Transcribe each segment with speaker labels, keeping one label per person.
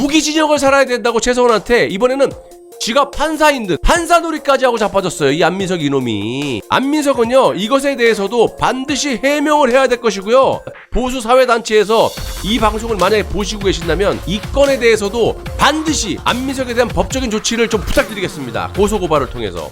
Speaker 1: 무기징역을 살아야 된다고 최서원한테 이번에는 지가 판사인 듯 판사놀이까지 하고 자빠졌어요. 이 안민석 이놈이. 안민석은요, 이것에 대해서도 반드시 해명을 해야 될 것이고요. 보수 사회단체에서 이 방송을 만약에 보시고 계신다면 이 건에 대해서도 반드시 안민석에 대한 법적인 조치를 좀 부탁드리겠습니다. 고소고발을 통해서.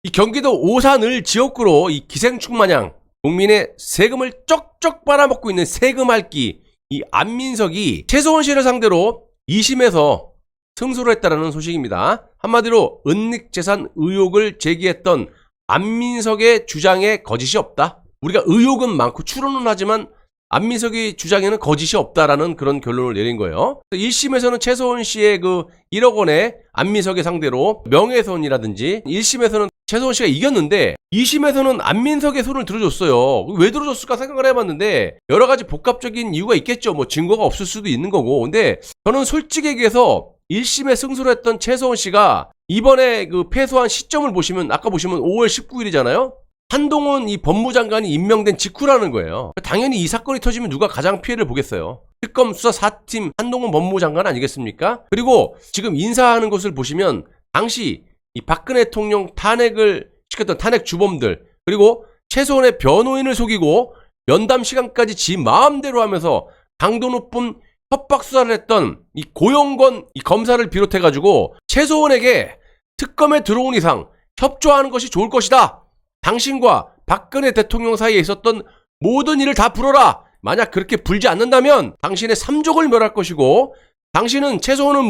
Speaker 1: 이 경기도 오산을 지역구로 이 기생충 마냥 국민의 세금을 쩍쩍 빨아먹고 있는 세금 핥기 이 안민석이 최서원 씨를 상대로 2심에서 승소를 했다라는 소식입니다. 한마디로 은닉재산 의혹을 제기했던 안민석의 주장에 거짓이 없다. 우리가 의혹은 많고 추론은 하지만 안민석의 주장에는 거짓이 없다라는 그런 결론을 내린 거예요. 1심에서는 최서원 씨의 그 1억 원의 안민석의 상대로 명예훼손이라든지 1심에서는 최서원 씨가 이겼는데 2심에서는 안민석의 손을 들어줬어요. 왜 들어줬을까 생각을 해봤는데 여러 가지 복합적인 이유가 있겠죠. 뭐 증거가 없을 수도 있는 거고. 근데 저는 솔직히 얘기해서 1심에 승소를 했던 최서원 씨가 이번에 그 패소한 시점을 보시면 아까 보시면 5월 19일이잖아요. 한동훈 이 법무장관이 임명된 직후라는 거예요. 당연히 이 사건이 터지면 누가 가장 피해를 보겠어요. 특검 수사 4팀 한동훈 법무장관 아니겠습니까? 그리고 지금 인사하는 것을 보시면 당시 이 박근혜 대통령 탄핵을 시켰던 탄핵 주범들 그리고 최서원의 변호인을 속이고 면담 시간까지 지 마음대로 하면서 강도 높은 협박 수사를 했던 이 고영건 이 검사를 비롯해가지고 최서원에게 특검에 들어온 이상 협조하는 것이 좋을 것이다. 당신과 박근혜 대통령 사이에 있었던 모든 일을 다 풀어라. 만약 그렇게 풀지 않는다면 당신의 삼족을 멸할 것이고 당신은 최서원은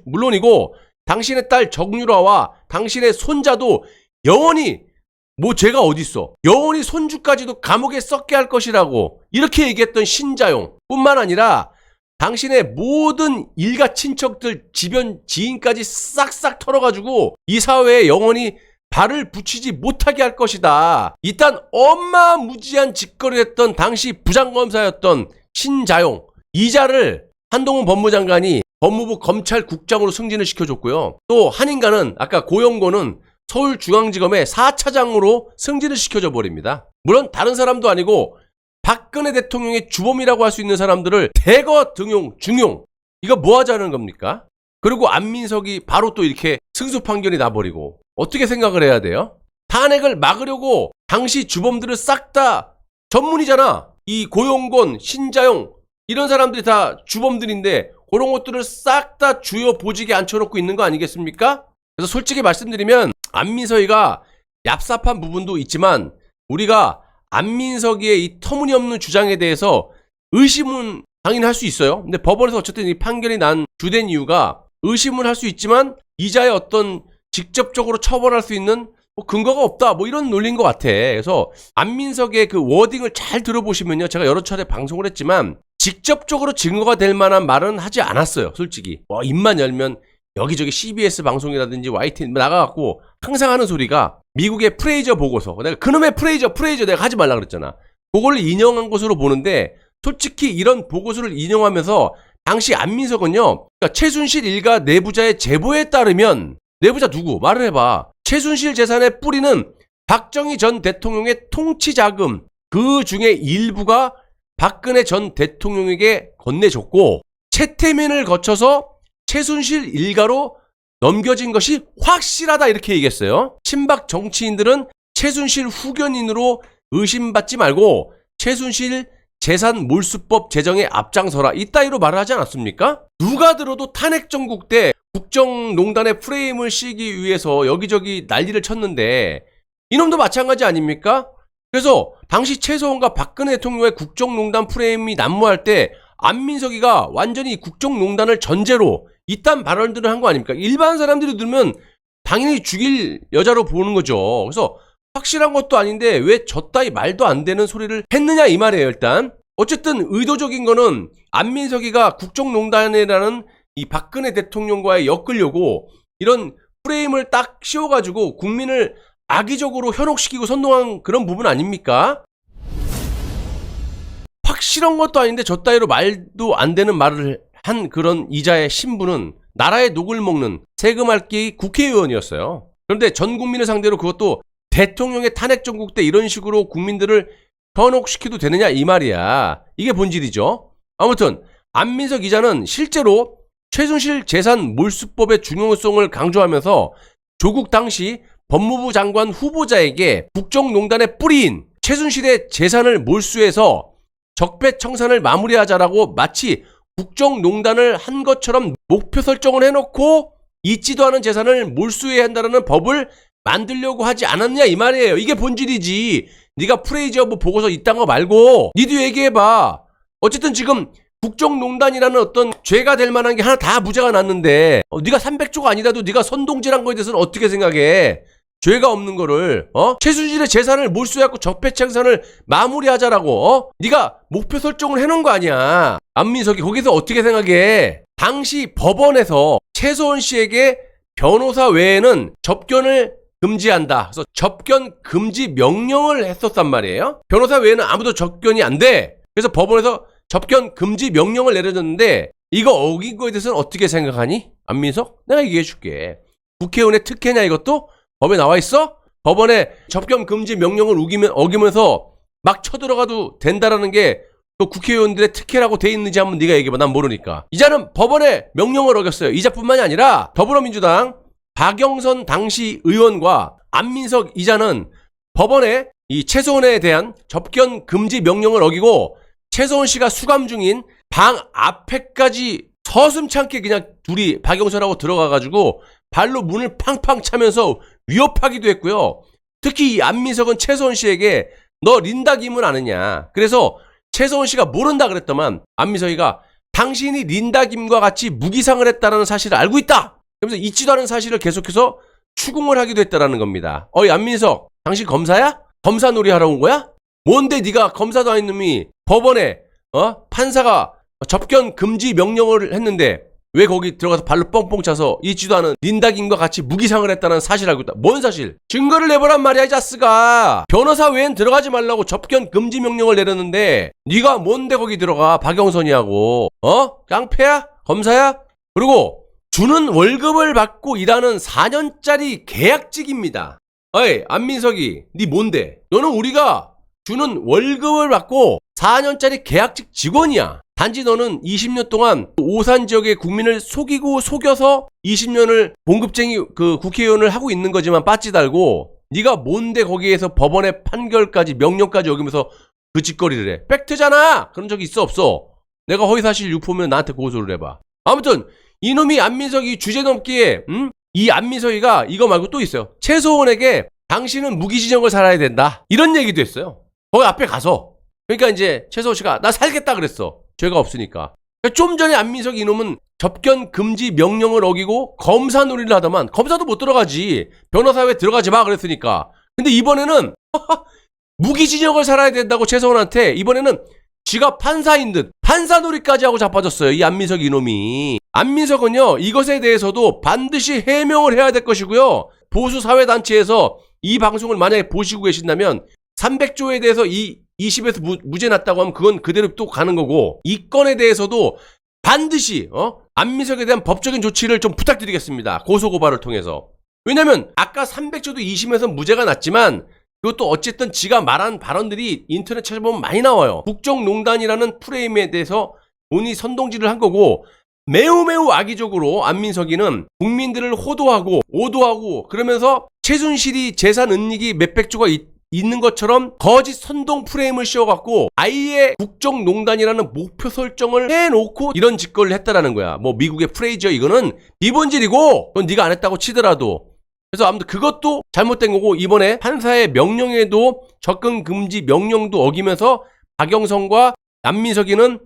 Speaker 1: 물론이고 당신의 딸 정유라와 당신의 손자도 영원히 뭐 죄가 어딨어. 영원히 손주까지도 감옥에 썩게 할 것이라고 이렇게 얘기했던 신자용 뿐만 아니라 당신의 모든 일가 친척들 지변 지인까지 싹싹 털어가지고 이 사회에 영원히 발을 붙이지 못하게 할 것이다. 일단 어마무지한 짓거리를 했던 당시 부장검사였던 신자용 이자를 한동훈 법무장관이 법무부 검찰국장으로 승진을 시켜줬고요. 또 한인가는 아까 고영고는 서울중앙지검의 4차장으로 승진을 시켜줘 버립니다. 물론 다른 사람도 아니고 박근혜 대통령의 주범이라고 할 수 있는 사람들을 대거 등용, 중용. 이거 뭐 하자는 겁니까? 그리고 안민석이 바로 또 이렇게 승소 판결이 나버리고 어떻게 생각을 해야 돼요? 탄핵을 막으려고 당시 주범들을 싹 다 전문이잖아. 이 고용곤, 신자용 이런 사람들이 다 주범들인데 그런 것들을 싹 다 주요 보직에 앉혀놓고 있는 거 아니겠습니까? 그래서 솔직히 말씀드리면 안민석이가 얍삽한 부분도 있지만 우리가 안민석이의 이 터무니없는 주장에 대해서 의심은 당연히 할 수 있어요. 근데 법원에서 어쨌든 이 판결이 난 주된 이유가 의심을 할 수 있지만 이자의 어떤 직접적으로 처벌할 수 있는 뭐 근거가 없다 뭐 이런 논리인 것 같아. 그래서 안민석의 그 워딩을 잘 들어보시면요. 제가 여러 차례 방송을 했지만 직접적으로 증거가 될 만한 말은 하지 않았어요. 솔직히. 입만 열면 여기저기 CBS 방송이라든지 YTN 나가갖고 항상 하는 소리가 미국의 프레이저 보고서. 내가 그놈의 프레이저 내가 하지 말라 그랬잖아. 그걸 인용한 것으로 보는데 솔직히 이런 보고서를 인용하면서 당시 안민석은요. 그러니까 최순실 일가 내부자의 제보에 따르면 내부자 누구? 말을 해봐. 최순실 재산의 뿌리는 박정희 전 대통령의 통치자금 그 중에 일부가 박근혜 전 대통령에게 건네줬고 최태민을 거쳐서 최순실 일가로 넘겨진 것이 확실하다 이렇게 얘기했어요. 친박 정치인들은 최순실 후견인으로 의심받지 말고 최순실 재산 몰수법 제정에 앞장서라 이따위로 말을 하지 않았습니까? 누가 들어도 탄핵 정국 때 국정농단의 프레임을 씌기 위해서 여기저기 난리를 쳤는데 이놈도 마찬가지 아닙니까? 그래서 당시 최서원과 박근혜 대통령의 국정농단 프레임이 난무할 때 안민석이가 완전히 국정농단을 전제로 이딴 발언들을 한 거 아닙니까? 일반 사람들이 들으면 당연히 죽일 여자로 보는 거죠. 그래서 확실한 것도 아닌데 왜 저따위 말도 안 되는 소리를 했느냐 이 말이에요. 일단 어쨌든 의도적인 거는 안민석이가 국정농단이라는 이 박근혜 대통령과의 엮으려고 이런 프레임을 딱 씌워가지고 국민을 악의적으로 현혹시키고 선동한 그런 부분 아닙니까? 확실한 것도 아닌데 저따위로 말도 안 되는 말을 한 그런 이자의 신분은 나라의 녹을 먹는 세금 핥기 국회의원이었어요. 그런데 전 국민을 상대로 그것도 대통령의 탄핵 정국 때 이런 식으로 국민들을 현혹시켜도 되느냐 이 말이야. 이게 본질이죠. 아무튼 안민석 기자는 실제로 최순실 재산 몰수법의 중요성을 강조하면서 조국 당시 법무부 장관 후보자에게 국정농단의 뿌리인 최순실의 재산을 몰수해서 적폐청산을 마무리하자라고 마치 국정농단을 한 것처럼 목표 설정을 해놓고 있지도 않은 재산을 몰수해야 한다는 법을 만들려고 하지 않았냐 이 말이에요. 이게 본질이지. 네가 프레이즈 오브 보고서 이딴 거 말고 니도 얘기해봐. 어쨌든 지금 국정농단이라는 어떤 죄가 될 만한 게 하나 다 무죄가 났는데 네가 300조가 아니라도 네가 선동질한 거에 대해서는 어떻게 생각해? 죄가 없는 거를 최순실의 재산을 몰수해갖고 적폐청산을 마무리하자라고 네가 목표 설정을 해놓은 거 아니야. 안민석이 거기서 어떻게 생각해? 당시 법원에서 최소원 씨에게 변호사 외에는 접견을 금지한다. 그래서 접견 금지 명령을 했었단 말이에요. 변호사 외에는 아무도 접견이 안 돼. 그래서 법원에서 접견 금지 명령을 내려줬는데 이거 어긴 거에 대해서는 어떻게 생각하니? 안민석? 내가 얘기해 줄게. 국회의원의 특혜냐 이것도? 법에 나와 있어? 법원에 접견 금지 명령을 어기면서 막 쳐들어가도 된다라는 게 그 국회의원들의 특혜라고 돼 있는지 한번 네가 얘기해봐. 난 모르니까. 이자는 법원의 명령을 어겼어요. 이자뿐만이 아니라 더불어민주당 박영선 당시 의원과 안민석 이자는 법원에 이 최소원에 대한 접견 금지 명령을 어기고 최소원 씨가 수감 중인 방 앞에까지 서슴찮게 그냥 둘이 박영선하고 들어가가지고 발로 문을 팡팡 차면서 위협하기도 했고요. 특히 이 안민석은 최소원 씨에게 너 린다 김은 아느냐. 그래서 최소원 씨가 모른다 그랬더만 안민석이가 당신이 린다 김과 같이 무기상을 했다는 사실을 알고 있다. 그러면서 있지도 않은 사실을 계속해서 추궁을 하기도 했다라는 겁니다. 어이 안민석, 당신 검사야? 검사 놀이 하러 온 거야? 뭔데 네가 검사도 아닌 놈이 법원에 판사가 접견 금지 명령을 했는데 왜 거기 들어가서 발로 뻥뻥 차서 있지도 않은 린다김과 같이 무기상을 했다는 사실을 알고 있다. 뭔 사실? 증거를 내보란 말이야 이 자스가. 변호사 외엔 들어가지 말라고 접견 금지 명령을 내렸는데 네가 뭔데 거기 들어가? 박영선이하고 깡패야? 검사야? 그리고 주는 월급을 받고 일하는 4년짜리 계약직입니다. 어이 안민석이 네 뭔데? 너는 우리가 주는 월급을 받고 4년짜리 계약직 직원이야. 단지 너는 20년 동안 오산 지역의 국민을 속이고 속여서 20년을 봉급쟁이 그 국회의원을 하고 있는 거지만 빠찌 달고 네가 뭔데 거기에서 법원의 판결까지 명령까지 어기면서 그 짓거리를 해. 팩트잖아. 그런 적 있어 없어? 내가 허위사실 유포면 나한테 고소를 해봐. 아무튼 이놈이 안민석이 주제 넘기에 이 안민석이가 이거 말고 또 있어요. 최소원에게 당신은 무기징역을 살아야 된다. 이런 얘기도 했어요. 거기 앞에 가서. 그러니까 이제 최소원 씨가 나 살겠다 그랬어. 죄가 없으니까. 좀 전에 안민석 이놈은 접견 금지 명령을 어기고 검사 놀이를 하더만 검사도 못 들어가지. 변호사회 들어가지 마 그랬으니까. 근데 이번에는 무기징역을 살아야 된다고 최소원한테 이번에는 지가 판사인 듯 판사 놀이까지 하고 자빠졌어요. 이 안민석 이놈이. 안민석은요 이것에 대해서도 반드시 해명을 해야 될 것이고요. 보수 사회단체에서 이 방송을 만약에 보시고 계신다면 300조에 대해서 이 20에서 무죄 났다고 하면 그건 그대로 또 가는 거고 이 건에 대해서도 반드시 안민석에 대한 법적인 조치를 좀 부탁드리겠습니다. 고소고발을 통해서. 왜냐면 아까 300조도 2심에서 무죄가 났지만 그것도 어쨌든 지가 말한 발언들이 인터넷 찾아보면 많이 나와요. 국정농단이라는 프레임에 대해서 본인이 선동질을 한 거고 매우 악의적으로 안민석이는 국민들을 호도하고 오도하고 그러면서 최순실이 재산 은닉이 몇백조가 있는 것처럼 거짓 선동 프레임을 씌워갖고 아예 국정농단이라는 목표 설정을 해놓고 이런 짓거리를 했다라는 거야. 뭐 미국의 프레이저 이거는 기본질이고 그건 네가 안 했다고 치더라도. 그래서 아무튼 그것도 잘못된 거고 이번에 판사의 명령에도 접근 금지 명령도 어기면서 박영선과 안민석이는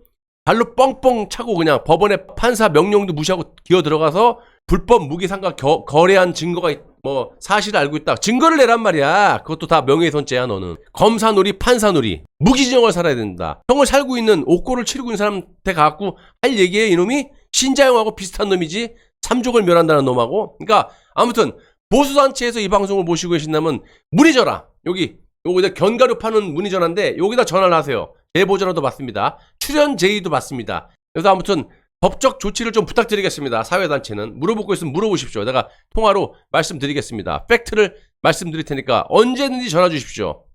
Speaker 1: 발로 뻥뻥 차고 그냥 법원의 판사 명령도 무시하고 기어 들어가서 불법 무기상과 거래한 증거가 뭐 사실을 알고 있다. 증거를 내란 말이야. 그것도 다 명예훼손죄야 너는. 검사놀이 판사놀이. 무기징역을 살아야 된다. 형을 살고 있는 옥고를 치르고 있는 사람한테 가갖고 할 얘기에 이놈이 신자영하고 비슷한 놈이지. 삼족을 멸한다는 놈하고. 그러니까 아무튼 보수단체에서 이 방송을 보시고 계신다면 문의 전화. 요거다 견과류 파는 문의 전화인데 여기다 전화를 하세요. 제보 전화도 받습니다. 출연 제의도 받습니다. 그래서 아무튼 법적 조치를 좀 부탁드리겠습니다. 사회단체는. 물어볼 거 있으면 물어보십시오. 내가 통화로 말씀드리겠습니다. 팩트를 말씀드릴 테니까 언제든지 전화 주십시오.